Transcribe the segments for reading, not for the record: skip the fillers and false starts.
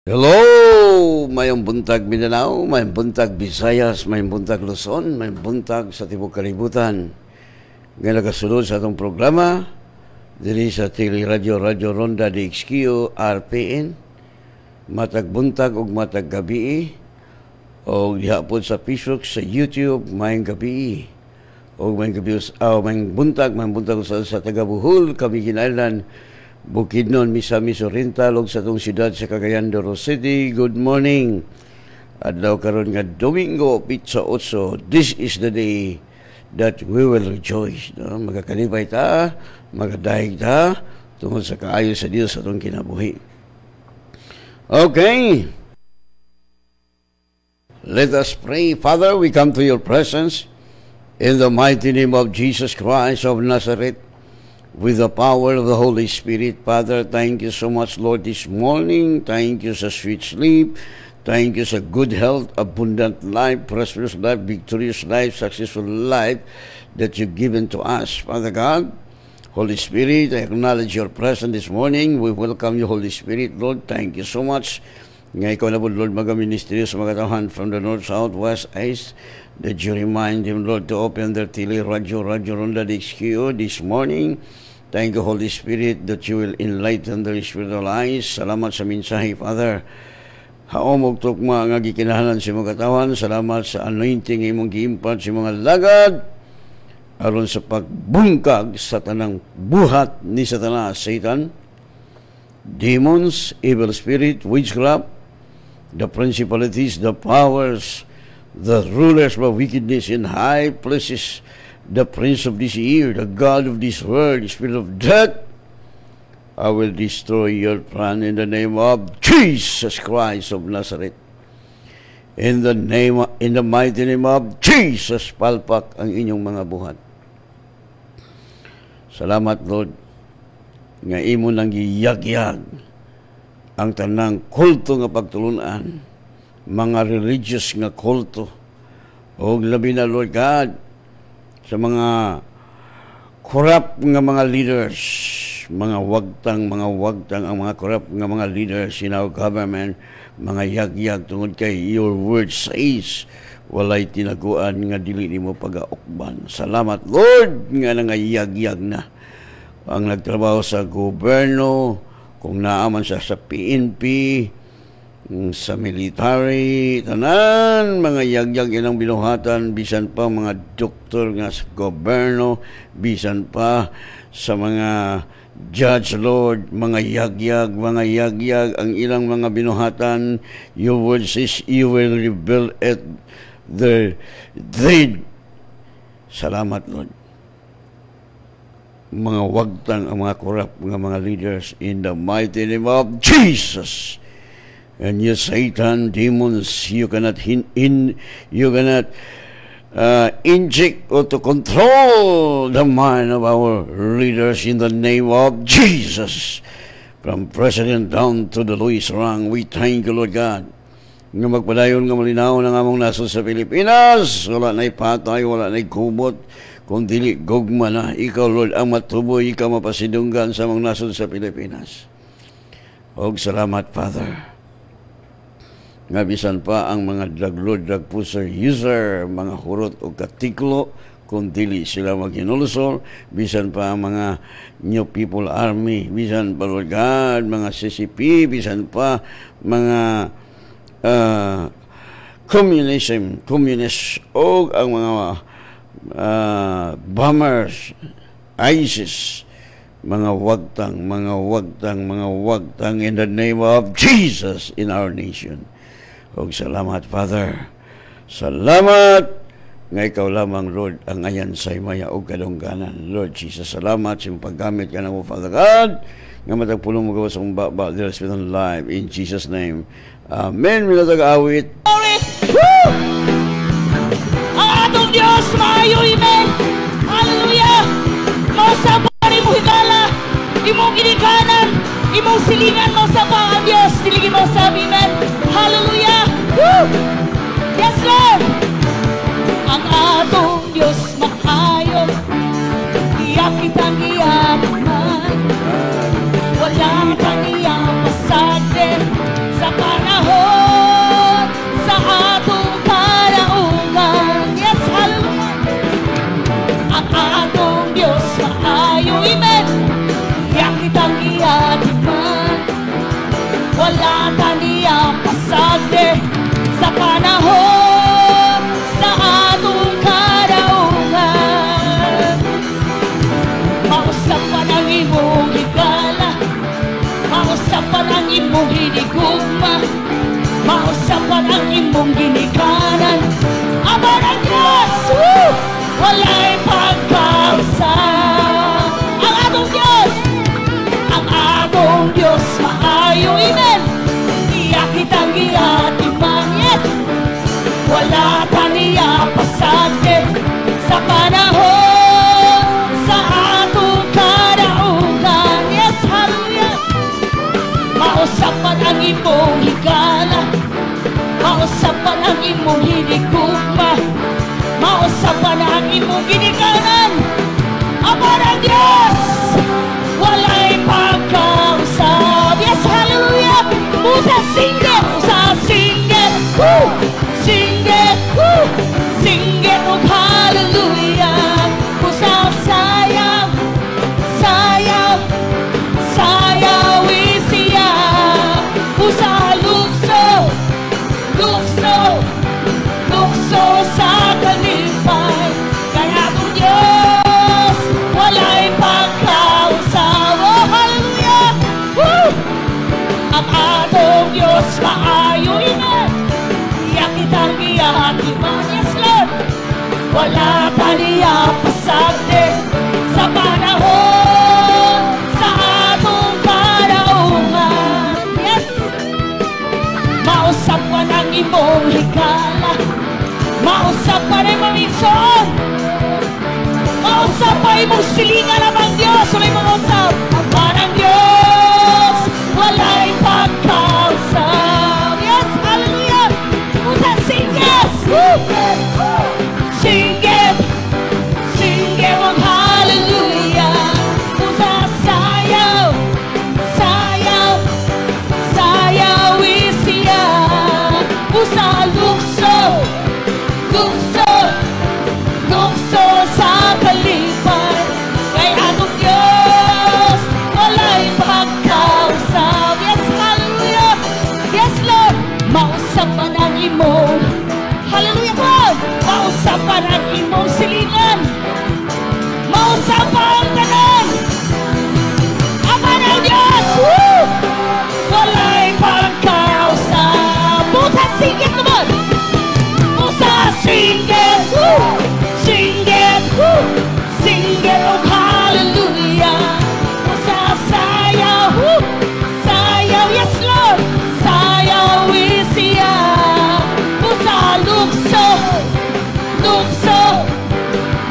Hello! Mayong buntag Mindanao, mayong buntag Visayas, mayong buntag Luzon, mayong buntag sa Tibok Kalibutan. Ngayon nagasunod sa itong programa, diri sa Radyo Ronda DXQ RPN, matag buntag o matag gabi, o dihapon sa Facebook, sa YouTube, mayong gabi, o mayong gabi, mayong buntag sa Tagabuhol, Camiguin Island, Bukidnon, Misamis Oriental, ug sa itong siyudad sa Cagayan de Oro City. Good morning. Adlaw karon nga Domingo, Pizza 8. This is the day that we will rejoice. No? Magakalipay ta, magadahig ta, tungkol sa kaayo sa Diyos sa itong kinabuhi. Okay. Let us pray. Father, we come to your presence in the mighty name of Jesus Christ of Nazareth. With the power of the Holy Spirit, Father, thank you so much, Lord, this morning. Thank you for sweet sleep. Thank you for good health, abundant life, prosperous life, victorious life, successful life that you've given to us. Father God, Holy Spirit, I acknowledge your presence this morning. We welcome you, Holy Spirit, Lord. Thank you so much. Nga ikaw na po, Lord, mag-ministry sa mga tauhan from the north, south, west, east, that you remind them, Lord, to open their Radyo Ronda DXQ this morning. Thank you, Holy Spirit, that you will enlighten their spiritual eyes. Salamat sa mensahe, Father. Haomog tukma nga gikinahanan sa mga katawan. Salamat sa anointing imong giimpat sa mga lagad aron sa pagbungkag sa tanang buhat ni Satanas, Satan, demons, evil spirit, witchcraft, the principalities, the powers, the rulers of wickedness in high places, the prince of this year, the God of this world, the spirit of death. I will destroy your plan in the name of Jesus Christ of Nazareth. In the mighty name of Jesus, palpak ang inyong mga buhat. Salamat, Lord, nga imo nang giyagyag ang tanang kulto nga pagtulunan, mga religious nga kulto, o labi na, Lord God, sa mga corrupt nga mga leaders, mga wagtang ang mga corrupt nga mga leaders in our government, mga yagyag tungod kay your word says, walay tinaguan nga dili nimo pagaukban. Salamat, Lord, nga nangayagyag na ang nagtrabaho sa gobyerno, kung naaman siya sa PNP, sa military, tanan, mga yagyag ilang binuhatan, bisan pa mga doktor nga sa gobyerno, bisan pa sa mga judge, Lord, mga yagyag, ang ilang mga binuhatan. Your word says, you will reveal at their deed. Salamat, Lord. Mga wagtang ang mga corrupt ng mga leaders in the mighty name of Jesus. And you, Satan, demons, you cannot inject or to control the mind of our leaders in the name of Jesus. From president down to the lowest rank, we thank you, Lord God, nga magpadayon nga malinaw ng among nasod sa Pilipinas. Wala na'y patay, wala na'y kumot, kung dili gugma na. Ikaw, Lord, ang matuboy, ikaw mapasidunggan sa mga nasod sa Pilipinas. Og salamat, Father. Nga bisan pa ang mga drug lord, drug pusher, user, mga hurot o katiklo, kung dili sila maghinulusol, bisan pa ang mga New People Army, bisan pa, Lord God, mga CCP, bisan pa mga communist, o ang mga bombers, ISIS, mga wagtang in the name of Jesus in our nation. O salamat, Father. Salamat nga ikaw lamang, Lord, ang ayan sa maya o kadungganan. Lord Jesus, salamat sa paggamit ka na mo, Father God, nga matagpulong mo gawa sa mong baba, the rest of life, in Jesus' name. Amen. Mila tag-awit. Woo! Ang atong Diyos, maayo, amen. Hallelujah. Mausap pa rin mo higala, imong ginikanan, imong silingan mo sa pa ang Diyos, silingin mo sa amen. Hallelujah. Woo! Yes, Lord. Ang atong Diyos maayo, iyak kitang iyaman, wala kang iyang pasade sa para imong hinigugma, mausapan ang imong ginikanan. Ama ng Diyos, walay pagkausa. Ang atong Diyos, maayo, amen. Iya kitang giatiman, yes. Wala pa niya pasagit sa panahon sa atong kadaugan, yes, hallelujah. Mausapan ang imong higala, mausapan ang imong hinigugma, mausapan ang imong ginikanan. Ama ng Diyos, walay pagkausap, yes, hallelujah. Usa singit, singit, singit, oh hallelujah. Usa sayaw, siya. Usa lukso sa kalipay. Kaya atong Diyos, walay pagkausap, oh hallelujah. Ang atong Diyos maayo, ina. Iya kitang gihatiman, yes Lord. Wala pa niya pasagdi sa panahon sa atong kadaugan, yes. Mausapan ang imong higala, mausapan ang imong isyon, mausapan imong silingan namang Diyos. Walay mangusap, ama ng Diyos, walay pagkausap, yes, hallelujah. Usa singit, singit, oh hallelujah. Usa sayaw, siya. Usa lukso sa kalipay. Kay atong Diyos, walay pagkausap, yes, hallelujah. Yes, Lord. Mausapan ang imong, hallelujah po, mausapan ang imong silingan, mausapan ang tanan. Ama ng Diyos, walay pagkausap. Busa singit naman, busa singit, singit, oh hallelujah. Busa sayaw, yes Lord, sayaw siya. Busa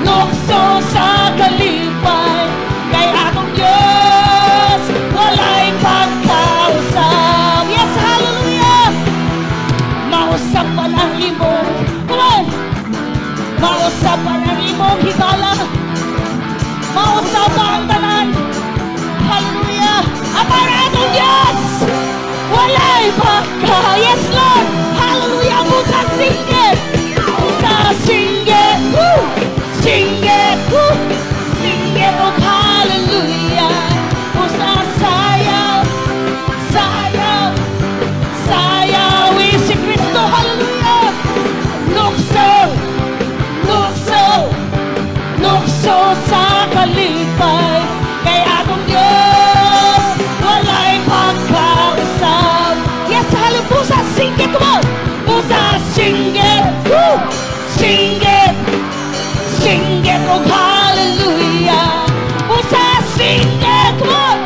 lukso sa kalipay. Kay atong Diyos, walay pagkausap, yes, hallelujah. Mausapan ang imong, come on, mausapan ang imong higala, mausapan ang tanan, hallelujah. Ama ng atong Diyos, walay pagka, yes Lord, hallelujah. Busa singit, singit, oh hallelujah. Busa sayaw, si Kristo, hallelujah. Lukso sa kalipay. Kay atong Diyos, walay pagkausap, yes, hallelujah. Busa singit, come on. Busa singit, singit, oh hallelujah. Busa singit, come on.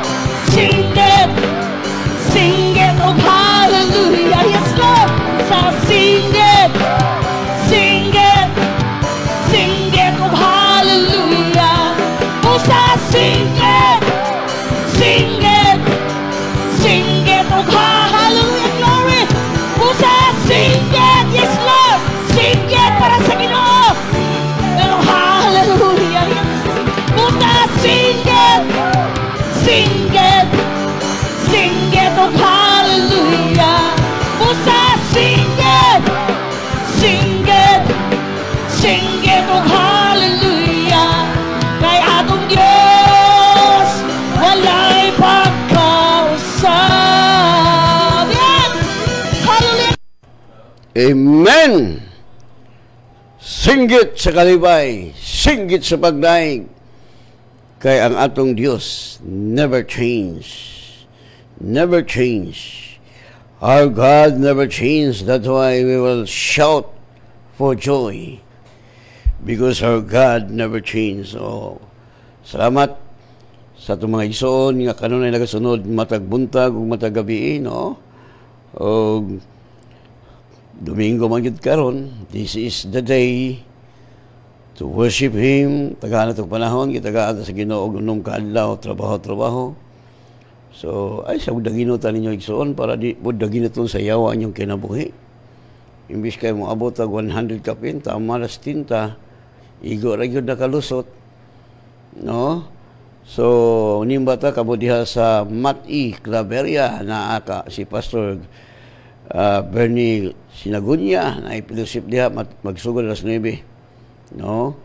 Singit, oh hallelujah, yes Lord. Busa singit, oh hallelujah. Busa singit, oh hallelujah, glory. Busa singit, yes Lord. Singit para sa Ginoo, oh hallelujah, yes. Busa singit, oh hallelujah. Busa singit, oh hallelujah. Kay atong Diyos, walay pagkausap, yes, hallelujah. Amen. Singgit sa kalibay, singgit sa pagdaig. Kay ang atong Diyos never change. Never change. Our God never changed. That's why we will shout for joy. Because our God never changed. So, salamat sa itong mga igsoon nga kanunay nagasunod matag buntag ug matag gabi, no? O Domingo man gyud karon. This is the day to worship Him. Tagaan itong panahon, kitagaan sa Ginoo og unong kaadlaw, trabaho. So, ay sa daginutan ninyo igsoon para di po daginuton sa yawa inyong kinabuhi. Imbis kayo mo abot ang 100 kapin, tama las tinta, igo ra gyud nakalusot. No? So, nimbata kamo diha sa Mati, Claveria, na aka si Pastor Bernie Sinagunya, na ipilusip diha magsugod alas 9. No?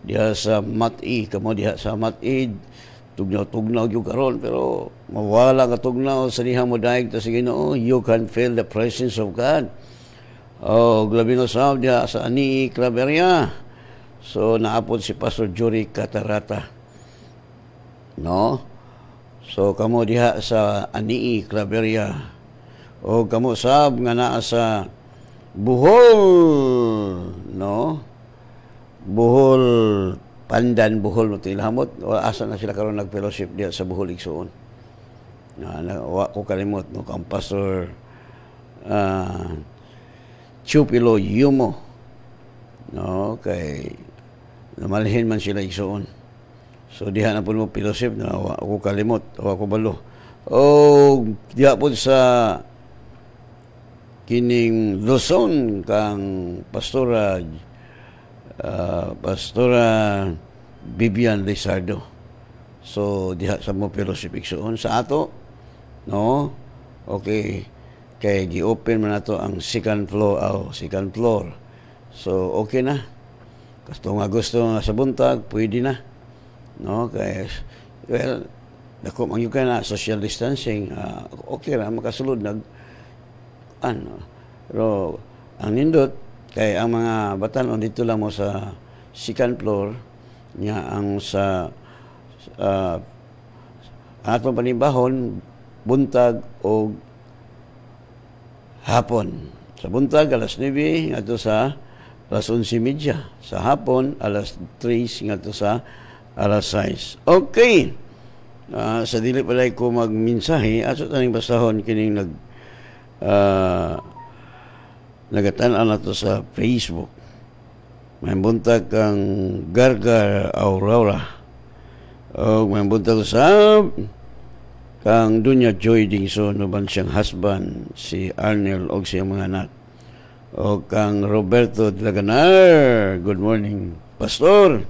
Diha sa Mati, kamo diha sa Mati, tugnaw yung karon, pero mawala ka tugnaw sa dihang mo daig ta sa Ginoo, you can feel the presence of God. Oh, labi na sa diha sa Ani Claveria. So naapod si Pastor Jory Catarata. No? So kamo diha sa Ani Claveria. O kamo sab nga naa sa Bohol, no? Bohol, Pandan, Bohol, Tilhamot, o asa na sila karon nag-fellowship diya sa Bohol igsoon. Wa ko kalimot no kang Pastor Chupilo Yumo. No, kay namalhin man sila igsoon. So diha na pud mo fellowship na wa ko kalimot, wa ko balo. O diha pud sa kining Luzon kang Pastora Vivian Lizardo. So diha sa mo fellowship igsoon sa ato, no? Okay, kay gi-open man nato ang second floor. So okay na. Kasto nga gusto nga sa buntag, pwede na. No, kay well, dako man yung na social distancing, okay ra makasulod pero ang nindot kay ang mga batanon dito lang mo sa second floor niya ang sa atong panibahon buntag o hapon. Sa buntag alas 9 ngadto sa alas 11:30, sa hapon alas 3 ngadto sa alas 6. Okay. Sa dili pala ko magminsahe aso taning basahon kining nagatan-an nato sa Facebook. May buntag kang Gargar Aurora. O may buntag sa kang Dunya Joy Dingson, nuban siyang husband, si Arnel og siyang mga anak. O kang Roberto Dilaganar, good morning, Pastor.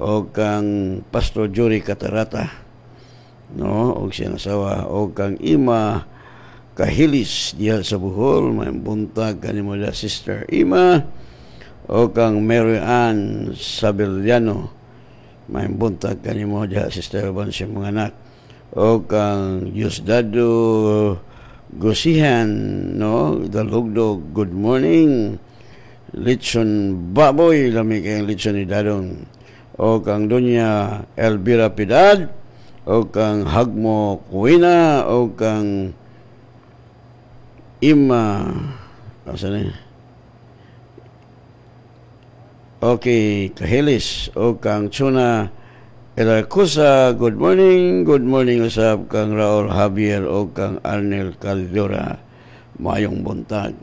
O kang Pastor Jory Catarata, no, og siyang asawa. O kang Ima Kahilis diha sa Bohol, may buntag kanimo da Sister Ima. O kang Mary Ann Sabeliano, may buntag kanimo diha Sister Ban siyang mga anak. O kang Yusdado Gosihan, no, Dalugdog, good morning. Litson Baboy, lami kayong Litson ni Dadong. O kang Doña Elvira Pidad, o kang Hagmo Kuina, o kang Ima, okay, Kahilis, o kang Chuna Elacusa, good morning, usab kang Raul Javier, o kang Arnel Caldora, mayong buntag.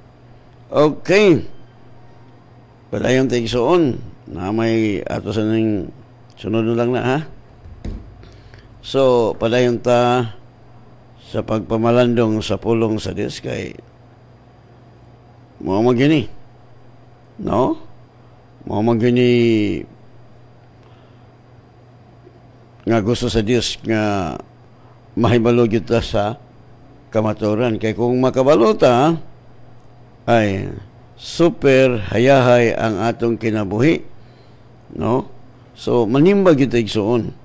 Okay, padayong tigsoon, na may ato sa ning sunod lang na, ha? So, padayong ta sa pagpamalandong sa pulong sa Diyos kay mo magini, no? Mo magini nga gusto sa Diyos nga mahibalo gyud ta sa kamaturan, kay kung makabalo ta ay super hayahay ang atong kinabuhi, no? So manimba gyud ta igsoon,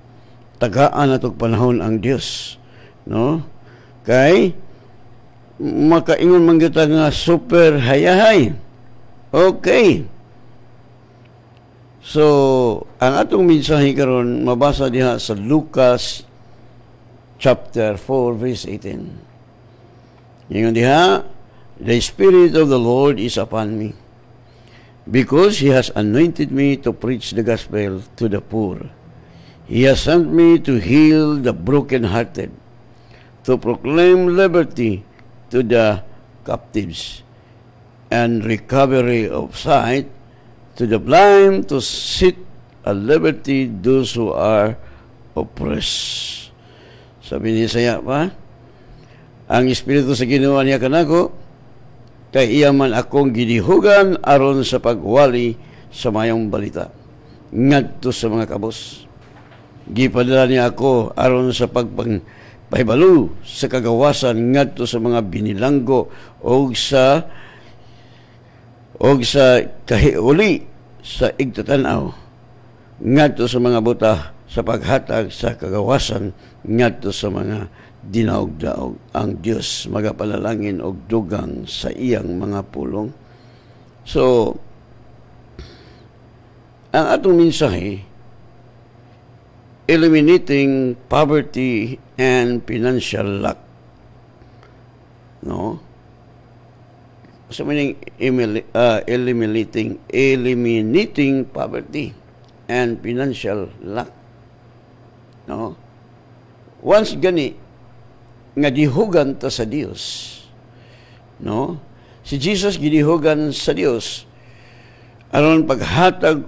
tagaan atong panahon ang Dios, no? Kay makaingon man gyud ta nga super hayahay. Okay. So, ang atong mensahe karon mabasa diha sa Lucas chapter 4 verse 18. Ingon diha, the Spirit of the Lord is upon me, because He has anointed me to preach the gospel to the poor. He has sent me to heal the brokenhearted, to proclaim liberty to the captives, and recovery of sight to the blind, to set at liberty those who are oppressed. Sabi ni Isaya pa, ang Espiritu sa Ginoo niya kanako, kay iya man akong gidihugan aron sa pagwali sa mayong balita ngadto sa mga kabus. Gipadala niya ako aron sa pahibalo sa kagawasan ngadto sa mga binilanggo o sa kahiuli sa igtatanaw ngadto sa mga buta sa paghatag sa kagawasan ngadto sa mga dinaog-daog. Ang Dios magapalalangin og dugang sa iyang mga pulong. So, ang atong mensahe, eliminating poverty and financial lack. No? So, meaning eliminating poverty and financial lack. No? Once gani nga dihugan ta sa Dios, no? Si Jesus gidihugan sa Dios aron paghatag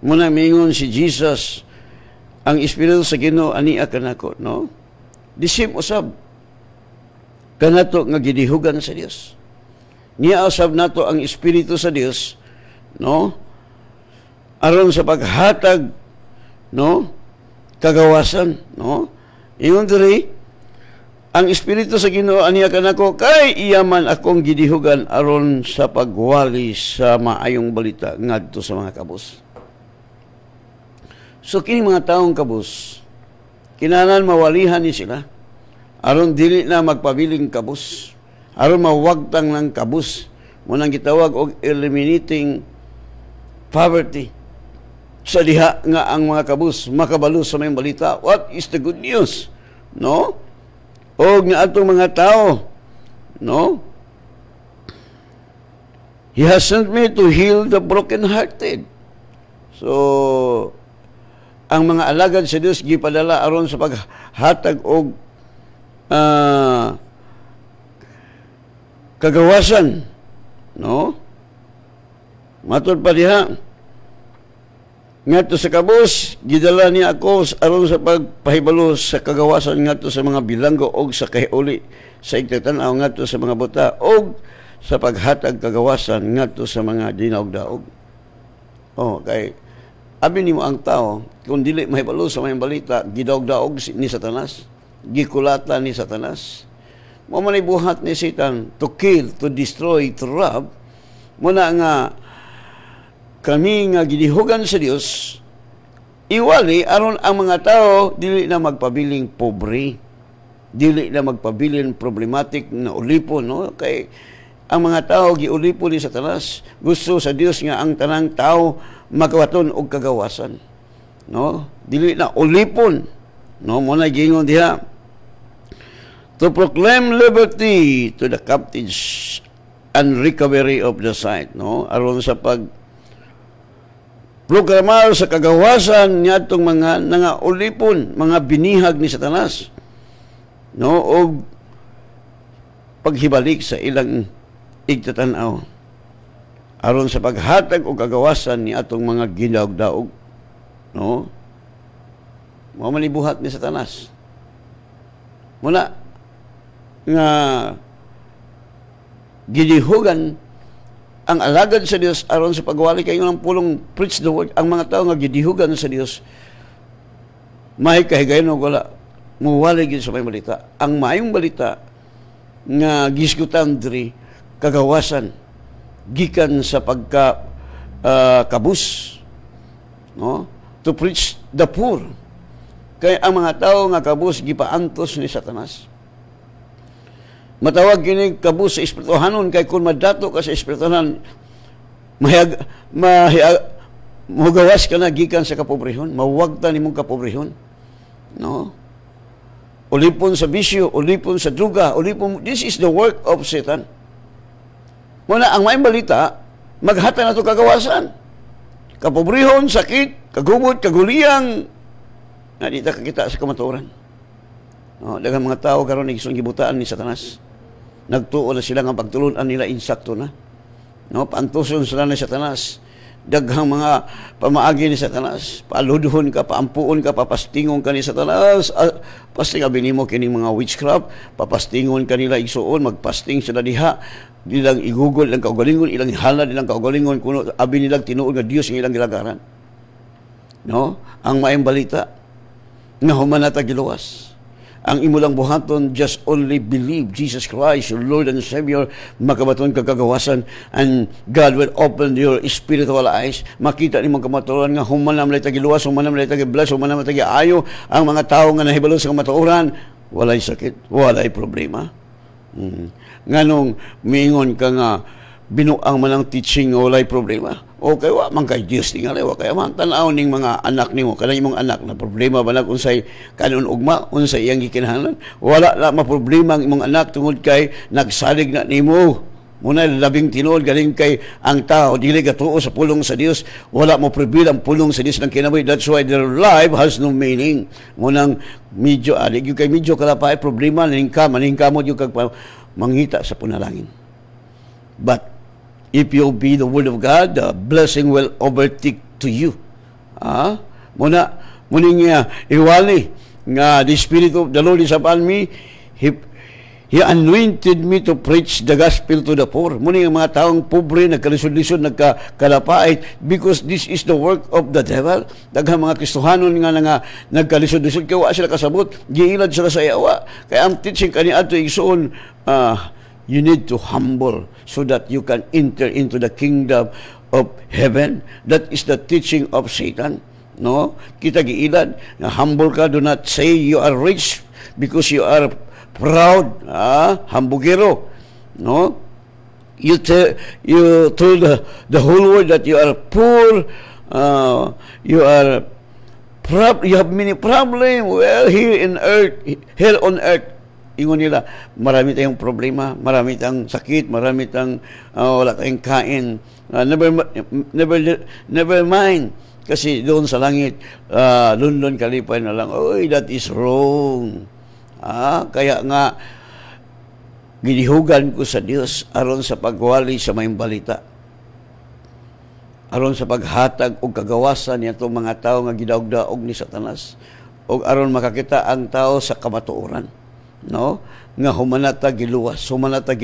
mo na mingon si Jesus ang Espiritu sa Ginoo ania kanako, no? The same usab kanato nga gidihugan sa Dios. Niya usab nato ang Espiritu sa Dios, no? Aron sa paghatag, no? Kagawasan, no? Ingon diri, ang Espiritu sa Ginoo aniya kanako, kay iya man akong gidihugan aron sa pagwali sa maayong balita ngadto sa mga kabus. So kini mga taong kabus, kinahanglan mawalihan ni sila aron dili na magpabiling kabus, aron mawagtang ng kabus. Munang gitawag og eliminating poverty. Sa diha nga ang mga kabus makabalo sa mayong balita. What is the good news? No? O nga atong mga tao, no? He has sent me to heal the brokenhearted. So, ang mga alagad sa Dios gipadala aron sa paghatag og kagawasan, no? Matod pa diha, ngadto sa kabus, gidala niya ako aron sa pagpahibalo sa kagawasan ngadto sa mga bilanggo og sa kahiuli sa igtatanaw ngadto sa mga buta og sa paghatag kagawasan ngadto sa mga dinaog-daog. Oh, kay abi nimo ang tao kung dili mahibalo sa mayong balita, gidaog-daog ni Satanas, gikulata ni Satanas. Mo man buhat ni Satan to kill, to destroy, to rob. Muna nga kami nga gidihugan sa Dios, iwali aron ang mga tao dili na magpabiling pobre, dili na magpabiling problematic na ulipon, no? Kay ang mga tao giulipon ni Satanas. Gusto sa Dios nga ang tanang tao makawaton og kagawasan, no? Dili na ulipon, no? Mo na gingon diha, to proclaim liberty to the captives and recovery of the sight, no? Aron sa programar sa kagawasan niya itong mga nangaulipon, mga binihag ni Satanas, no? O paghibalik sa ilang igtatanaw aron sa paghatag o kagawasan ni atong mga gidaog-daog, no? Mamalibuhat ni Satanas. Muna nga gidihugan ang alagad sa Dios aron sa pagwali kayo ng pulong preach the word. Ang mga tao nga gidihugan sa Dios, may kahigayon o wala, muwali gid sa may balita. Ang maayong balita nga gisgutan diri kagawasan gikan sa pagka kabus, no? To preach the poor. Kay ang mga tao nga kabus gipaantos ni Satanas. Matawag kini kabus sa espirituhanon, kay kung madato ka sa espirituhanon, magawas ka na gikan sa kapobrehon, mawagta nimong kapobrehon, no? O ulipon sa bisyo, ulipon sa druga, ulipon, this is the work of Satan. Muna, ang maayong balita, maghata na ito kagawasan. Kapobrihon, sakit, kagubot, kaguliyang, na di ta kakita sa kamatuoran. Daghang mga tao karon nagsun gibutaan ni Satanas. Nagtuo na sila nga pagtulunan nila insakto na. Paantuson sila ni Satanas. Daghang mga pamaagi ni Satanas. Paaluduhon ka, paampuon ka, papastingon ka ni Satanas. Pasting abini mo kining mga witchcraft, papastingon ka nila igsuon, magpasting sila diha. Ilang igugol, ilang kaugalingon, ilang halad, ilang kaugalingon, kuno abi nilang tinuod nga Dios ang ilang gilagaran. Ang maayong balita, nga humanata giluwas. Ang imo lang buhaton, just only believe Jesus Christ, your Lord and Savior, makabaton kagagawasan, and God will open your spiritual eyes. Makita ni mga kamatuoran nga humanam lay tagiluwas, humanam lay tagibless, humanam lay tagiayo, ang mga tao nga nahibalo sa kamatuoran, walay sakit, walay problema. Nganong miingon ka nga binuang man ang teaching nga walay problema. Okay, wa man kay Dios tingali, wa kay man tan-aw ning mga anak nimo, kanang imong anak na problema ba nag unsay kanon ugma, unsay iyang gikinahanglan. Wala na maproblema ang imong anak tungod kay nagsalig na nimo. Muna labing tinuod galing kay ang tao dili gatuo sa pulong sa Dios, wala mo prebil ang pulong sa Dios ng kinabuhi. That's why their life has no meaning. Munang medyo alig kay medyo kalapay problema maningka mo jud kag manghita sa punalangin. But if you obey the word of God, the blessing will overtake to you. Muning iwali nga the Spirit of the Lord is upon me. He anointed me to preach the gospel to the poor. Muning ang mga taong pobre, nagkalisod-lisod, nagkalapait, because this is the work of the devil. Daghang mga Kristohanon nga nagkalisod-lisod, kaya wa sila kasabot, giilad sila sa iyawa. Kaya ang teaching kaniya ito igsoon, you need to humble so that you can enter into the kingdom of heaven. That is the teaching of Satan. Kita giilad, humble ka, do not say you are rich because you are proud, hambugero. You told the whole world that you are poor, you have many problems. Well, here on earth, ingon nila, marami tayong problema, marami tayong sakit, marami tayong wala tayong kain. Never mind. Kasi doon sa langit, London kalipay na lang, that is wrong. Kaya nga, ginihugan ko sa Dios aron sa pagwali sa mayong balita. Aron sa paghatag o kagawasan niya itong mga tao nga gidaog-daog ni Satanas. O aron makakita ang tao sa kamatuoran. Nga humanata giluwas, humanata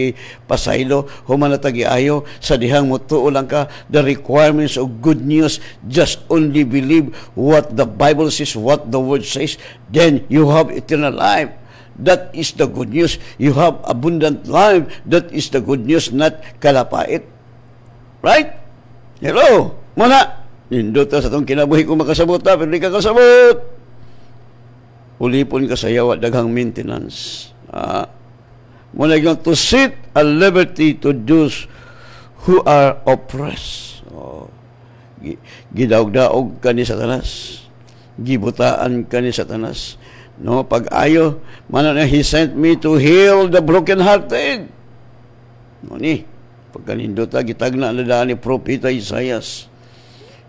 pasaylo, humanata ayo sa dihang mutuo lang ka, the requirements of good news, just only believe what the Bible says, what the Word says, then you have eternal life. That is the good news. You have abundant life. That is the good news, not kalapait. Right? Hello? Muna, nindot sa itong kinabuhi kung makasabot na, pero di ka kasabot. Ulipon ka sa yawa, daghang maintenance. Muna yung to sit at liberty to those who are oppressed. Gidaog-daog ka ni Satanas. Gibutaan ka ni Satanas. Pag-ayo, he sent me to heal the broken-hearted. Pagkanindota, gitagna na daan ni Propeta Isaias.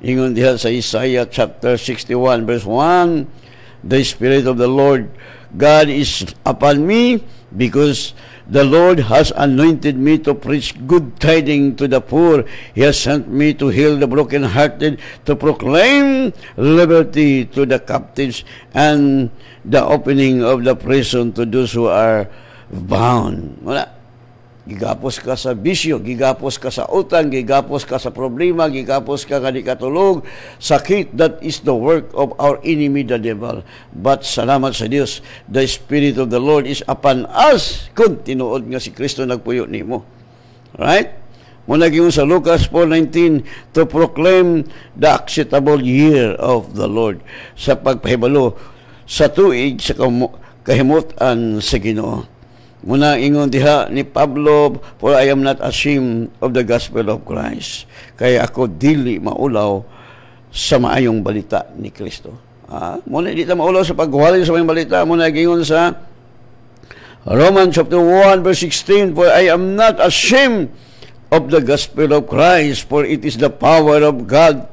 Ingon diha sa Isaiah chapter 61, verse 1, the Spirit of the Lord God is upon me, because the Lord has anointed me to preach good tidings to the poor. He has sent me to heal the brokenhearted, to proclaim liberty to the captives, and the opening of the prison to those who are bound. Wala. Gigapos ka sa bisyo, gigapos ka sa utang, gigapos ka sa problema, gigapos ka di katulog, sakit. That is the work of our enemy, the devil. But salamat sa Dios, the Spirit of the Lord is upon us. Kung tinuod nga si Kristo nagpuyo nimo. Right? Muna giyon sa Lucas 4:19, to proclaim the acceptable year of the Lord, sa pagpahibalo sa tuig sa kahimutan sa Ginoo. Muna ingon diha ni Pablo, for I am not ashamed of the gospel of Christ. Kaya ako dili maulaw sa maayong balita ni Kristo. Muna di ta maulaw sa pagwali sa maayong balita. Muna ingon sa Romans chapter 1 verse 16, for I am not ashamed of the gospel of Christ, for it is the power of God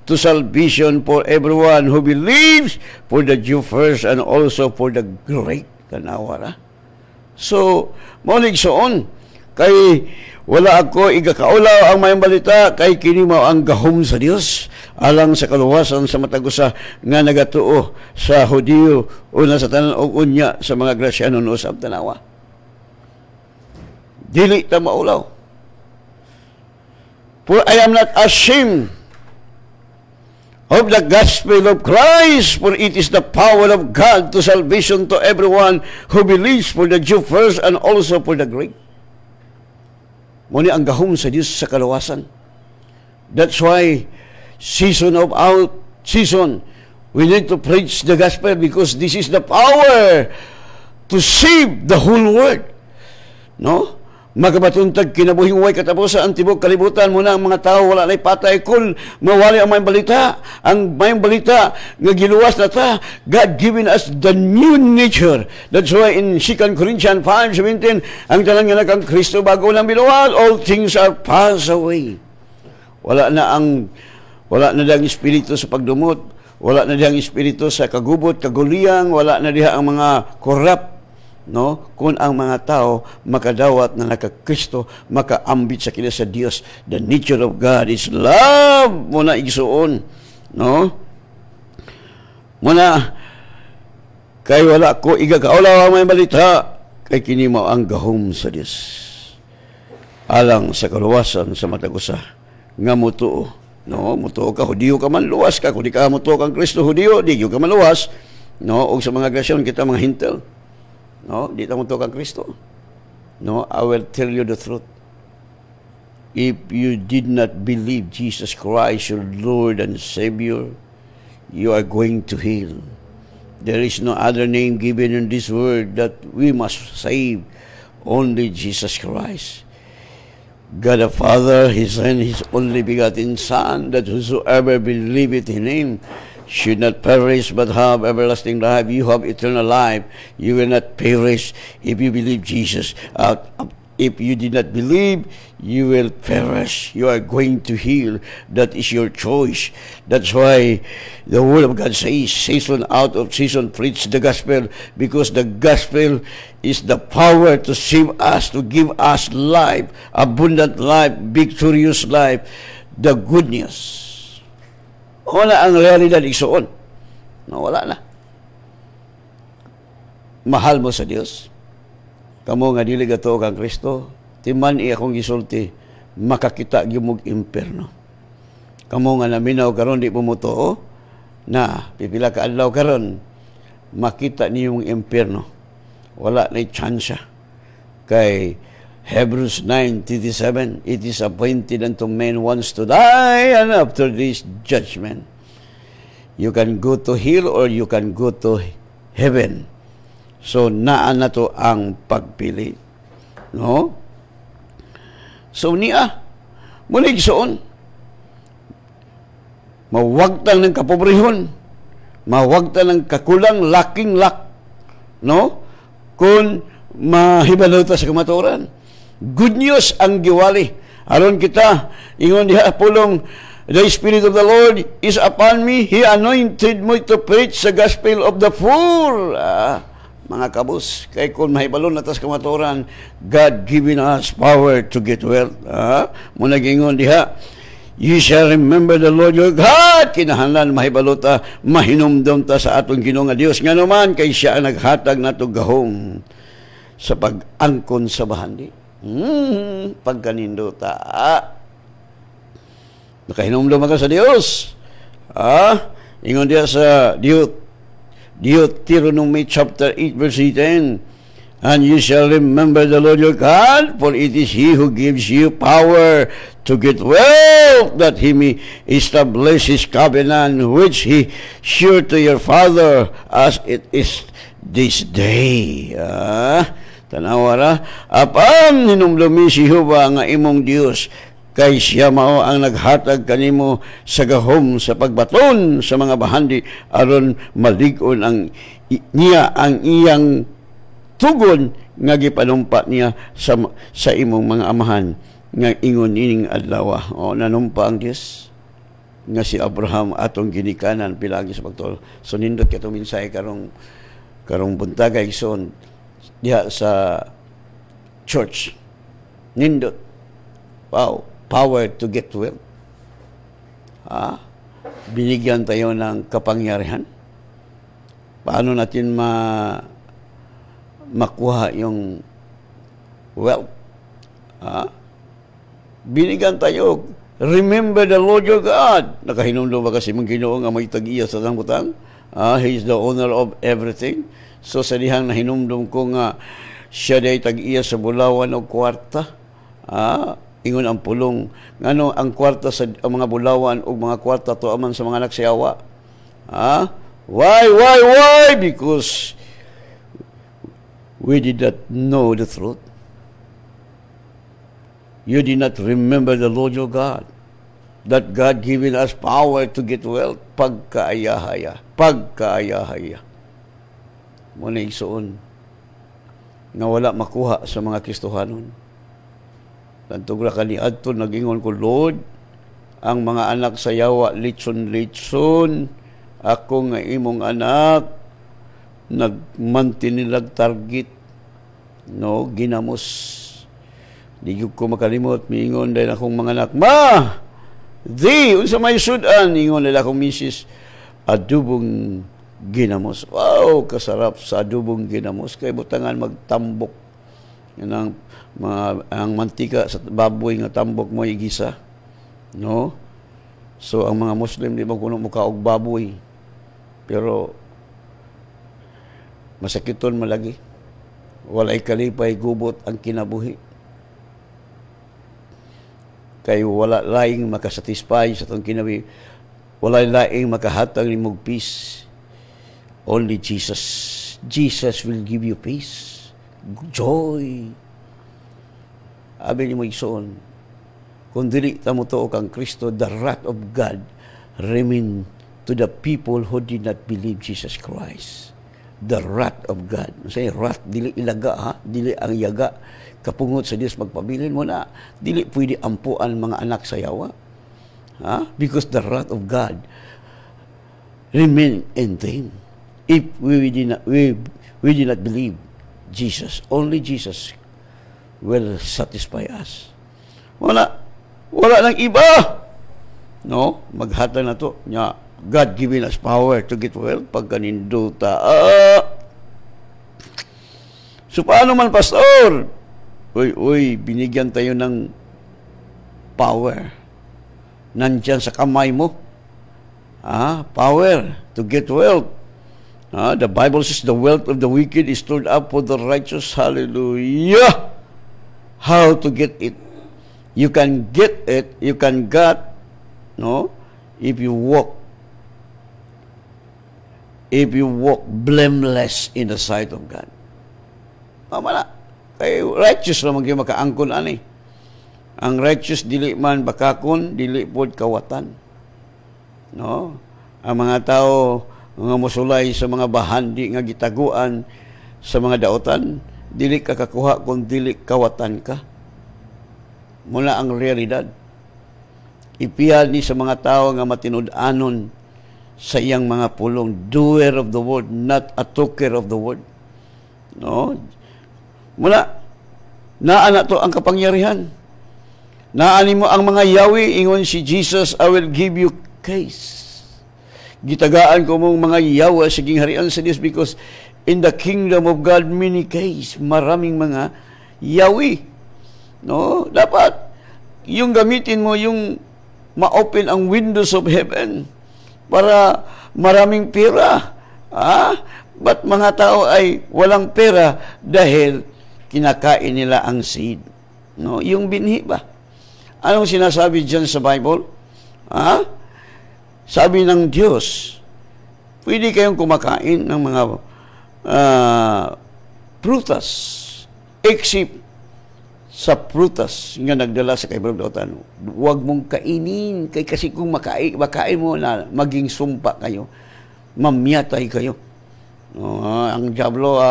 to salvation for everyone who believes, for the Jew first and also for the Greek. Tanawara. So, maulig soon, kay wala ako igakaulaw ang mayang balita, kay kini mao ang gahom sa Dios alang sa kaluwasan sa matag usa nga nagatuo sa Hudiyo una sa tanan og unya sa mga Grasyano no usab tanawa. Dili ta maulaw. For I am not ashamed of the gospel of Christ, for it is the power of God to salvation to everyone who believes, for the Jew first and also for the Greek. Muni ang gahom sa Diyos sa kaluwasan. That's why season of out season we need to preach the gospel, because this is the power to save the whole world. No? Magabatuntag kinabuhing way katapusan ang tibok kalibutan muna ang mga tao wala na'y patay kung mawali ang mayang balita. Ang mayang balita nga giluwas na ta, God given us the new nature. That's why in 2 Corinthians 5:17, ang tanan nga nakang Kristo bago lang binuwal, all things are passed away. Wala na diyang espiritu sa pagdumot, wala na diyang espiritu sa kagubot, kaguliyang, wala na diha ang mga corrupt. No, kung ang mga tao makadawat na nakakristo, makaambit sa kila sa Dios. The nature of God is love. Muna igsuon, no? Muna kay wala ko igakaulaw ang may balita, kay kini mao ang gahom sa Dios alang sa kaluwasan sa matag usa nga mutuo. No, mutuo ka Hudiyo ka man, luwas ka. Kung di ka mutuo kang Kristo Hudiyo, di ka man luwas. No, og sa mga Grasyon kita mga hintel. No, di ta mutuo kang Kristo. No, I will tell you the truth. If you did not believe Jesus Christ, your Lord and Savior, you are going to hell. There is no other name given in this world that we must save, only Jesus Christ. God the Father, He sent His only begotten Son, that whosoever believeth in Him should not perish but have everlasting life. You have eternal life. You will not perish if you believe Jesus. If you did not believe, you will perish. You are going to hell. That is your choice. That's why the Word of God says, season out of season, preach the gospel, because the gospel is the power to save us, to give us life, abundant life, victorious life, the good news. Wala ang realidad igsuon. No, wala na. Mahal mo sa Dios. Kamo nga dili gato kang Kristo, timan akong gisulti, makakita gyud imperno. Kamo nga naminaw karon di pumutuo, na pipila ka adlaw karon makita niyo yung imperno. Wala na chance. Kay Hebrews 9:37, it is appointed unto men once to die, and after this judgment. You can go to hell or you can go to heaven. So, naan na to ang pagpili. No? So, niya, mulig soon, mawagtang ng kapobrehon, mawagtang ng kakulang, laking lak, no? Kung mahibalota sa kamaturan. Good news ang giwali. Aron kita, ingon diha pulong, the Spirit of the Lord is upon me. He anointed me to preach the gospel of the poor. Mga kabus, kay kung mahibalon natas kamaturan, God giving us power to get wealth. Muna gingon diha, you shall remember the Lord your God. Kinahanglan mahibalota, mahinumdom ta sa atong Ginoo nga Dios. Nga naman, kay siya naghatag nato gahom sa pag-angkon sa bahandi. Pagkanindota. Nakahinumdom ka sa Dios. Ingon diha sa Deuteronomy chapter 8 verse 10, and you shall remember the Lord your God, for it is He who gives you power to get wealth, that He may establish His covenant, which He swore to your father, as it is this day. Tanawara, apan hinumdumi si Jehovah nga imong Dios, kay siya mao ang naghatag kanimo sa gahom sa pagbaton sa mga bahandi, aron malig-on ang niya ang iyang tugon nga gipanumpa niya sa imong mga amahan nga ingon ining adlaw. O nanumpa ang Dios nga si Abraham atong ginikanan pilagi sa pagtuo. So nindot katong mensahe karong buntagay son diha sa church. Nindot. Wow, power to get well. Binigyan tayo ng kapangyarihan. Paano natin makuha yung wealth? Binigyan tayo. Remember the Lord your God. Nakahinumdum ba kasi mong Ginoo nga may tag-iya sa butang? He is the owner of everything. So sa dihang nahinumdum ko nga siya day tag-iya sa bulawan o kwarta. Ingon ang pulong ngano ang kwarta sa mga bulawan o mga kwarta to aman sa mga nagsayawa. Why? Because we did not know the truth. You did not remember the Lord your God. That God given us power to get wealth. Pagkaayahaya. Muna isuon nga wala makuha sa mga Kristohanon. Tantog ra kani adto nagingon ko, Lord, ang mga anak sa yawa litson ako nga imong anak nagmantinilag target ginamos. Di ko makalimot miingon dahil akong mga anak, unsa may sudan, ingon nila akong misis, adubong ginamos. Wow, kasarap sa adubong ginamos kay butangan magtambok. Yan ang mantika sa baboy nga tambok mo igisa. So ang mga Muslim di ba kuno mukha og baboy. Pero masakiton malagi. Walay kalipay gubot ang kinabuhi. Kay wala laing makasatisfy sa tong kinabuhi. Wala laing makahatag nimong peace. Only Jesus. Jesus will give you peace. Joy. Abi ni mo igsoon, kung dili ta mo tuo kang Kristo, the wrath of God remain to the people who did not believe Jesus Christ. The wrath of God. Say wrath, dili ilaga dili ang yaga. Kapungot sa Dios magpabilin mo na, dili pwede ampuan mga anak sa yawa. Because the wrath of God remain in them. If we did not believe Jesus, only Jesus will satisfy us. Wala nang iba. Maghata na to. God giving us power to get well pagkaninduta. So paano man, pastor? Uy, binigyan tayo ng power. Nandyan sa kamay mo. Power to get wealth. The Bible says the wealth of the wicked is stored up for the righteous. Hallelujah! How to get it? You can get it, you can get, if you walk blameless in the sight of God. Mala, kay righteous naman kayo makaangkon ani. Ang righteous dili man bakakon, dili pod kawatan. Ang mga tao nga mosulay sa mga bahandi nga gitaguan sa mga daotan, dili ka kakuha kung dili kawatan ka. Muna ang realidad. Ipiyal ni sa mga tao nga matinud-anon sa iyang mga pulong, doer of the word, not a talker of the word. Muna, naana to ang kapangyarihan. Naani mo ang mga yawi, ingon si Jesus, I will give you case. Gitagaan ko mong mga yawa sa gingharian sa Diyos because in the kingdom of God, many case, maraming mga yawi. Dapat, yung gamitin mo, yung ma-open ang windows of heaven para maraming pera. Ba't mga tao ay walang pera dahil kinakain nila ang seed? Yung binhi ba? Anong sinasabi dyan sa Bible? Sabi ng Diyos, pwede kayong kumakain ng mga prutas, except sa prutas nga nagdala sa kaibabdautan. Huwag mong kainin, kasi kung makain mo na maging sumpa kayo, mamiyatay kayo. Ang diablo,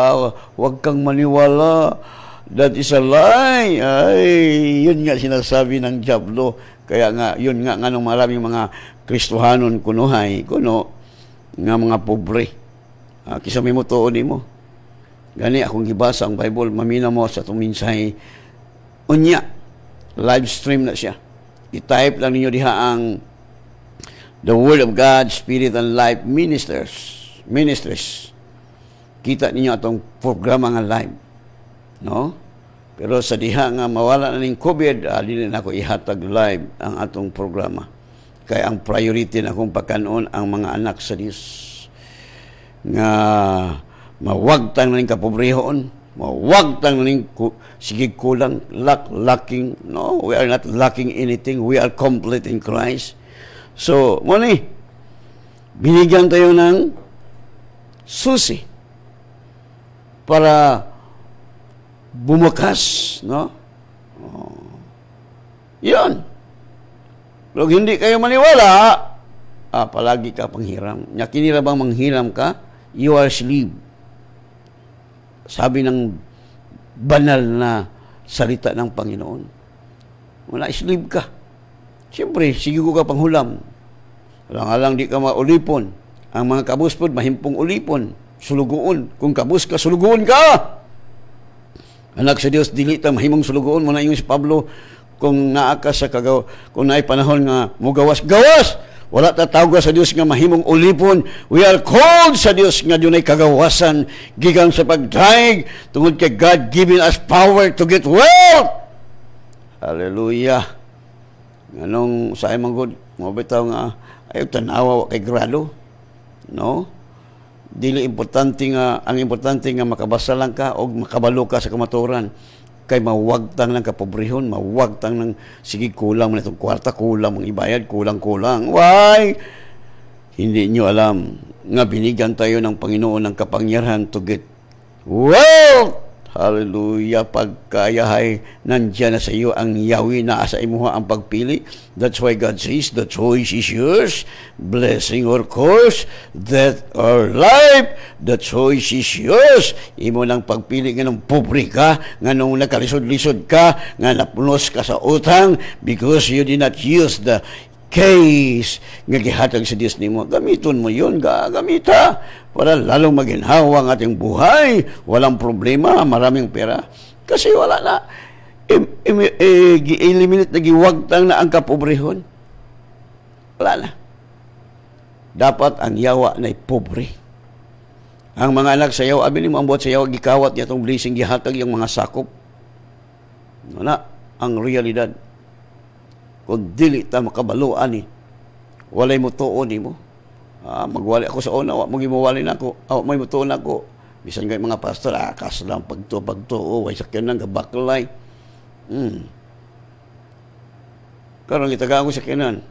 huwag kang maniwala. That is a lie. Ay, yun nga sinasabi ng diablo. Kaya nga, yun nga nung maraming mga Kristohanon kunuhay, nga mga pobre. Kisa may mutuon mo. Gani akong gibasa ang Bible, mamina mo sa itong mensahe. Unya, live stream na siya. I-type lang ninyo diha ang The Word of God, Spirit and Life Ministries. Kita ninyo atong programa nga live. No? Pero sa diha nga mawala na ning COVID, dili na ako ihatag live ang atong programa. Kaya ang priority na akong pagkanon ang mga anak sa Dios. Nga mawagtang na ning kapobrehon, mawagtang na ning sige kulang, lacking. No, we are not lacking anything. We are complete in Christ. So, muna binigyan tayo ng susi para bumukas, no? Yan. Pero hindi kayo maniwala, palagi ka panghiram. Kinira bang manghiram ka? You are slave. Sabi ng banal na salita ng Panginoon. Wala, slave ka. Siyempre, sige ko ka panghulam. Alang-alang di ka maulipon. Ang mga kabus po, mahimpong ulipon. Sulugoon. Kung kabus ka, sulugoon ka! Anak sa Dios, dili ta mahimong sulugoon. Muna yung si Pablo, kung naaka sa kung naay panahon nga mugawas, gawas! Wala ta tawag sa Dios nga mahimong ulipon. We are called sa Dios nga dunay kagawasan gikan sa pagdaig tungod kay God giving us power to get wealth. Hallelujah. Anong sa imong good mo bitaw nga ay tanawa kay grado. No? Dili importante nga, ang importante nga makabasa lang ka o makabalo ka sa kamaturan. Kay mawagtang ng kapobrehon, mawagtang ng sige kulang man itong kwarta, kulang mga ibayad, kulang. Why? Hindi nyo alam nga binigyan tayo ng Panginoon ng kapangyarihan to get wealth. Hallelujah. Pagkayahay, nandiyan na sa iyo ang Yahweh na sa imuha ang pagpili. That's why God says, the choice is yours. Blessing or curse, death or life, the choice is yours. Imo lang pagpili nga nung pobre ka, nga nung nakalisod-lisod ka, nga napunos ka sa utang, because you did not use the case nga gihatag sa Dios nimo. Gamiton mo yun, gagamita para lalong maginhawa ang ating buhay. Walang problema, maraming pera. Kasi wala na. Eliminate na giwagtang na ang kapobrehon. Wala na. Dapat ang yawa na pobre. Ang mga anak sa yawa, abinin mo ang buhat sa yawa, gikawat niya itong blessing, gihatag yung mga sakop. Wala ang realidad. Kung dili ta makabaluan walay mo tuon mo. Magwali ako sa una, mo gimuwali na ako. May mo tuon ako. Bisan kay mga pastor, kaslang pagto, way sakyan nang gabaklay. Karon gitagaan ko sa kinan.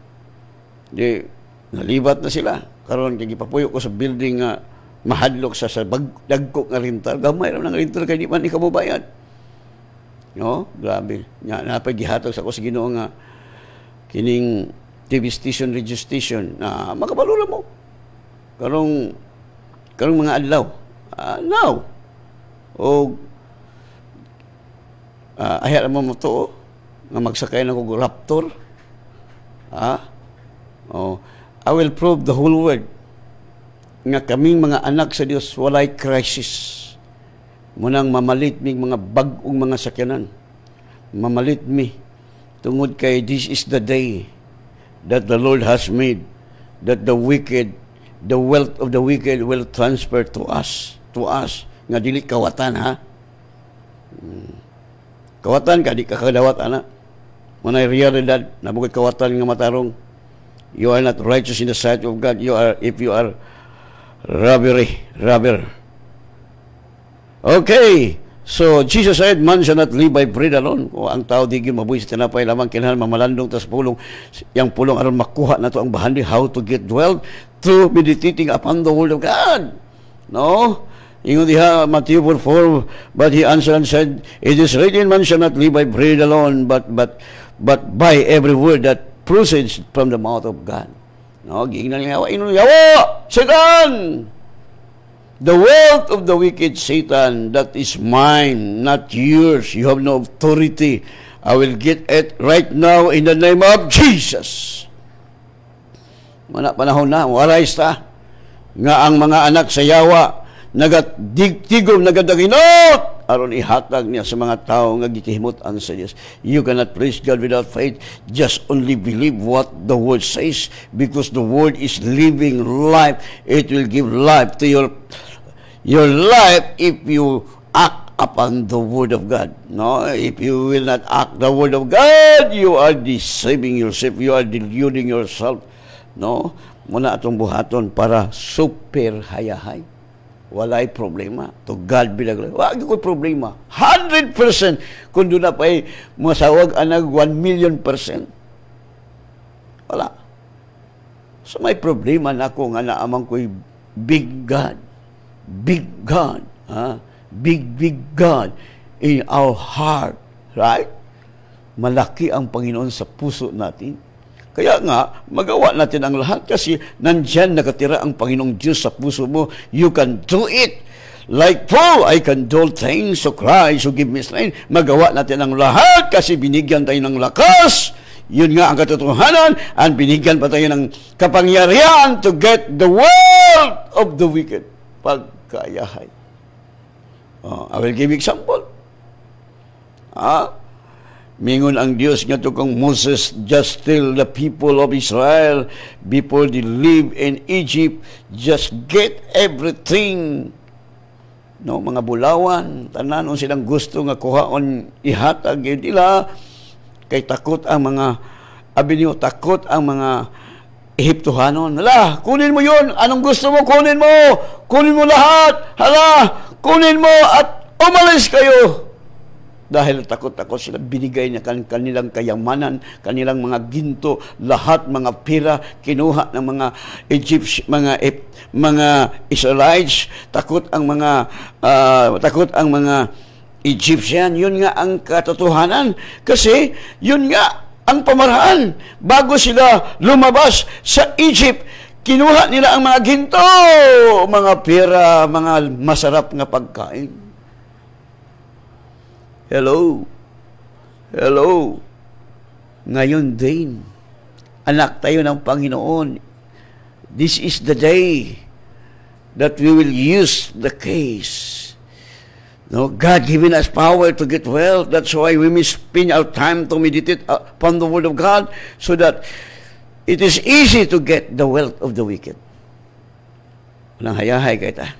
Di nalibat na sila. Karon gipapuyo ko sa building nga mahadlok sa dagko nga rental. Gamay ra nang rental kay di man ikabubayad. No, grabe. Nya napay gihatag sa ko sa Ginoo nga kining TV station, radio station, makabalula mo. Karong mga adlaw. Now. O, ayaw mo to, nga magsakay na kong raptor. I will prove the whole world nga kaming mga anak sa Dios walay crisis. Munang mamalit mi mga bag-ong mga sakyanan. Mamalit mi tungod kay this is the day that the Lord has made, that the wealth of the wicked will transfer to us. Nga dili kawatan, ha? Kawatan ka, di ka kadawat, ana. Manay realidad, nabukod kawatan nga matarong. You are not righteous in the sight of God. If you are robber. Okay. So, Jesus said, man shall not live by bread alone. O ang tao di gyud mabuhi sa tinapay lamang, kinahanglan mamalandong tas pulong. Yang pulong aron makuha nato ang bahandi how to get wealth through meditating upon the word of God. No? Ingon diha Matthew 4:4, but he answered and said, it is written, man shall not live by bread alone, but by every word that proceeds from the mouth of God. No, giingnan yawa, yawa! Satan! The wealth of the wicked, Satan, that is mine, not yours. You have no authority. I will get it right now in the name of Jesus. Mana panahon na, waray ta, nga ang mga anak sa yawa, nagatigom, nagadaginot, aron ihatag niya sa mga tao nga gikihimutan sa Dios. You cannot praise God without faith. Just only believe what the Word says, because the Word is living life. It will give life to your life if you act upon the Word of God. No, if you will not act the Word of God, you are deceiving yourself. You are deluding yourself. No, muna atong buhaton para super hayahay. Walay problema. To God be the glory. Wag ko problema. 100% kung doon na pa'y masawag anag 1,000,000%. Wala. So may problema na ako nga naamang ko'y big God. Big God. Big God in our heart. Right? Malaki ang Panginoon sa puso natin. Kaya nga, magawa natin ang lahat kasi nandyan nakatira ang Panginoong Diyos sa puso mo. You can do it. Like Paul, I can do all things to Christ who give me strength. Magawa natin ang lahat kasi binigyan tayo ng lakas. Yun nga ang katotohanan. And binigyan pa tayo ng kapangyarihan to get the wealth of the wicked. Pagkayahay. I will give example. Mingon ang Dios nga to kang Moses, just tell the people of Israel before they live in Egypt, just get everything. No, mga bulawan, tanan silang gusto nga kuhaon ihatag yun nila, kay takot ang mga abinyo, takot ang mga Ehiptohanon. Hala, kunin mo yun. Anong gusto mo? Kunin mo. Kunin mo lahat. Hala, kunin mo at umalis kayo. Dahil takot-takot sila, binigay niya kanilang kayamanan, kanilang mga ginto, lahat mga pira, kinuha ng mga mga Israelites, takot ang mga Egyptian. Yun nga ang katotohanan. Kasi yun nga ang pamaraan. Bago sila lumabas sa Egypt, kinuha nila ang mga ginto, mga pira, mga masarap nga pagkain. Hello. Ngayon din, anak tayo ng Panginoon. This is the day that we will use the case. No, God given us power to get wealth. That's why we must spend our time to meditate upon the Word of God so that it is easy to get the wealth of the wicked. Walang hayahay kayo ta.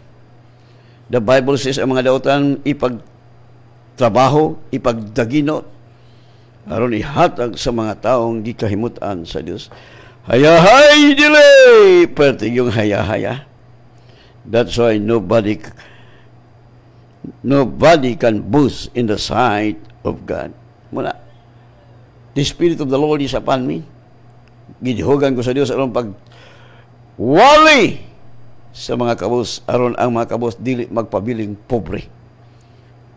The Bible says, ang mga dautan ipagtrabaho, ipagdaginot, aron ihatag sa mga taong gikahimutan sa Dios. Hayahay delay, pwede yung hayahaya. That's why nobody can boast in the sight of God. Muna, the Spirit of the Lord is upon me. Gidihugan ko sa Dios aron wali sa mga kabus, aron ang mga kabus dili magpabiling pobre.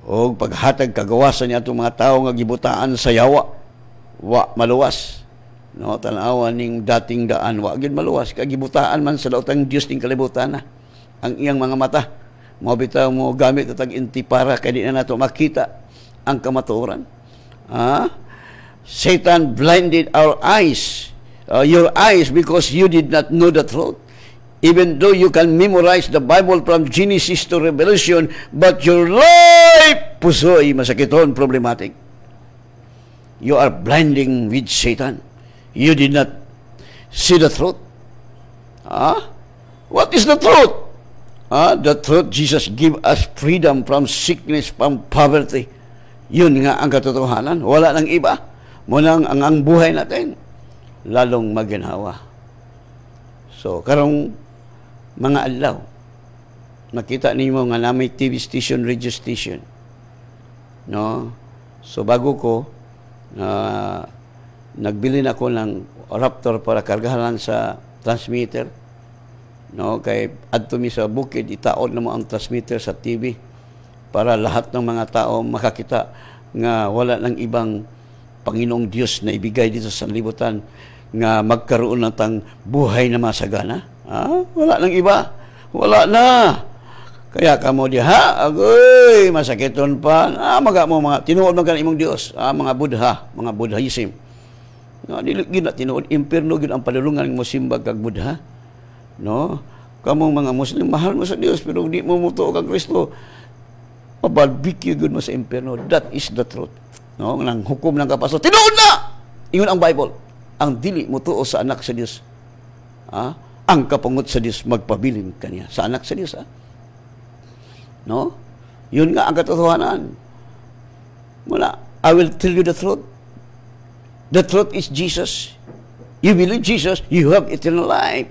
O paghatag kagawasan niya itong mga tao nga gibutaan sa yawa, wa maluwas. No, tanawa ning dating daan, wa gid maluwas. Kagibutaan man sa lautang Dios ning kalibutan na. Ang iyang mga mata, mabitaw mo gamit atag intipara kay di na nato makita ang kamatuoran. Satan blinded our eyes, your eyes, because you did not know the truth. Even though you can memorize the Bible from Genesis to Revelation, but your life, puso'y masakiton, problematic. You are blinding with Satan. You did not see the truth. What is the truth? The truth, Jesus give us freedom from sickness, from poverty. Yun nga ang katotohanan. Wala nang iba. Munang ang buhay natin, lalong maginhawa. So, karong mga adlaw, nakita ninyo nga na may TV station, radio station. No? So, bago ko, nagbili na ako ng Raptor para kargahan sa transmitter. No? Kay adto mi sa bukid, itaod na mo ang transmitter sa TV para lahat ng mga tao makakita nga wala ng ibang Panginoong Diyos na ibigay dito sa libutan nga magkaroon ng tang buhay na masagana. Wala nang iba. Wala na. Kaya kamo diha, agoy, masakiton pa. Maga mo mga tinuod man kan imong Dios, mga Buddha, mga Buddhism. Dili gid na tinuod impierno gid ang padulungan mo simba kag Buddha. No? Kamong mga Muslim mahal mo sa Dios pero di mo mutuo kag Kristo. Pabarbecue gud mo sa impierno. That is the truth. No, nang hukom ng kapastor, tinuod na. Ingon ang Bible. Ang dili mutuo sa anak sa Dios. Ang kapungot sa Dios magpabilin kaniya sa anak sa Dios. No? Yun nga ang katotohanan. Wala. I will tell you the truth. The truth is Jesus. You believe Jesus, you have eternal life.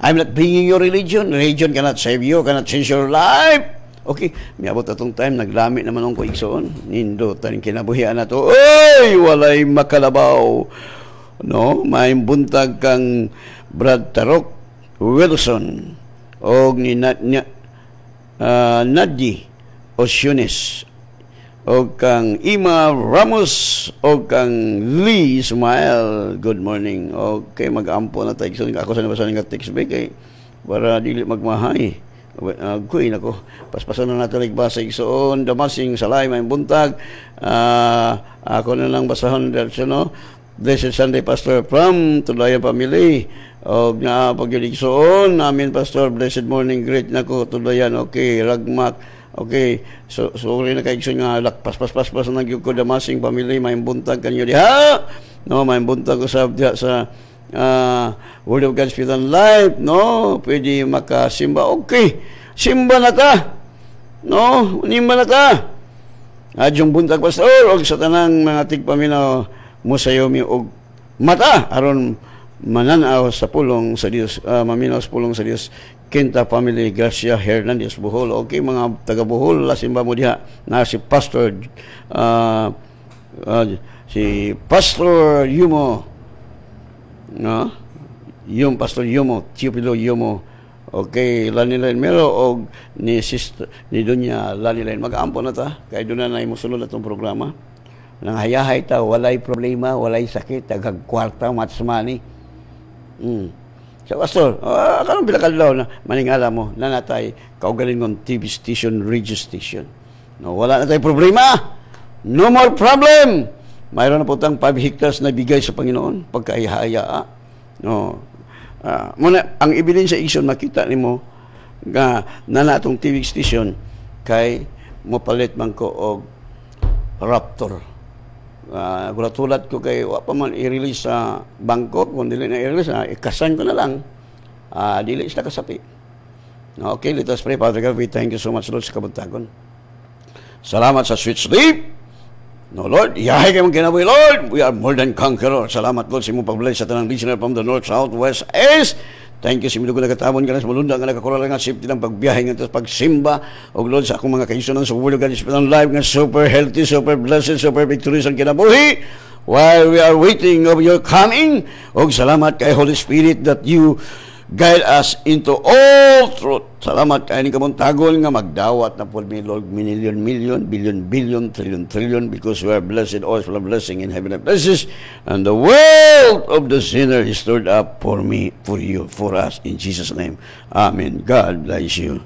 I'm not bringing your religion. Religion cannot save you, cannot change your life. Okay, may abot atong time, naglami naman akong kuigsoon. Nindo, taning kinabuhian na to. Oy, walay makalabaw. No, may buntag kang Brad Tarok Wilson o ni Nadji Osyones o kang Ima Ramos o kang Lee Ismael. Good morning. Okay, mag-ampo na tayo. Ako sa nabasa nga text ba kay para dili magmahay. Kuy nako. Paspasan na natin basa igsoon damasing salay may buntag. Ako na lang basahon dito no. Blessed Sunday Pastor from Tulayan Family. O nga pagigsoon namin Pastor, blessed morning, great nako Tulayan. Okay, ragmak. Okay, so sorry na kay nga lakpas-pas na gyud ko damasing family may buntag kanyo diha. No, may buntag ko sa Word of God Spirit and Life. No, pwede makasimba. Okay, simba na ka. No, unimba na ka. Adyong buntag Pastor og sa tanang mga tigpaminaw mo sayomi og mata aron mananaw sa pulong sa Dios, maminaw sa pulong sa Dios. Quinta Family, Garcia Hernandez, Bohol. Okay, mga taga Bohol, lasimba mo diha na si Pastor Yumo, no? Yung Pastor Yumo, Chipilo Yumo. Okay, Lanilain Melo o ni Sister ni Dunya Lanilain. Mag-aampo na ta kay doon na musulod atong programa. Nang hayahay ta, walay problema, walay sakit, taghag kwarta, much money. So, Pastor, kanong bilakadlaw na maningala mo na natay kaugalingon TV station, radio station. No, wala na tayo problema. No more problem. Mayroon na po tang 5 hectares na bigay sa Panginoon pagkaihaya. No. Muna, ang ebidensya ison makita nimo nga nanatong TV station kay mopalit man ko og Raptor. Gulatulat ko kay wa pa man i-release sa Bangkok, kung dili na i-release, ikasan ko na lang. Dili sila kasapi. Okay, let us pray. Father God, we thank you so much, Lord, sa kabuntagon. Salamat sa sweet sleep. No, Lord, iyahay kayo mong kinabuhi, Lord. We are more than conquerors. Salamat, Lord, sa imong pag-bless sa tanang listener from the north, south, west, east. Thank you, simulo ko nagatamon ka na sa malunda nga nakakural nga safety ng pagbiyahe nga pagsimba. O Lord, sa akong mga kaisunan sa Word of God Spirit and Life nga super healthy, super blessed, super victorious ang kinabuhi. While we are waiting of your coming, o salamat kay Holy Spirit that you guide us into all truth. Salamat kay ni kamuntagon nga magdawat na po mi Lord million, billion, trillion, because we are blessed, always full of blessing in heaven and places, and the world of the sinner is stored up for me, for you, for us, in Jesus' name. Amen. God bless you.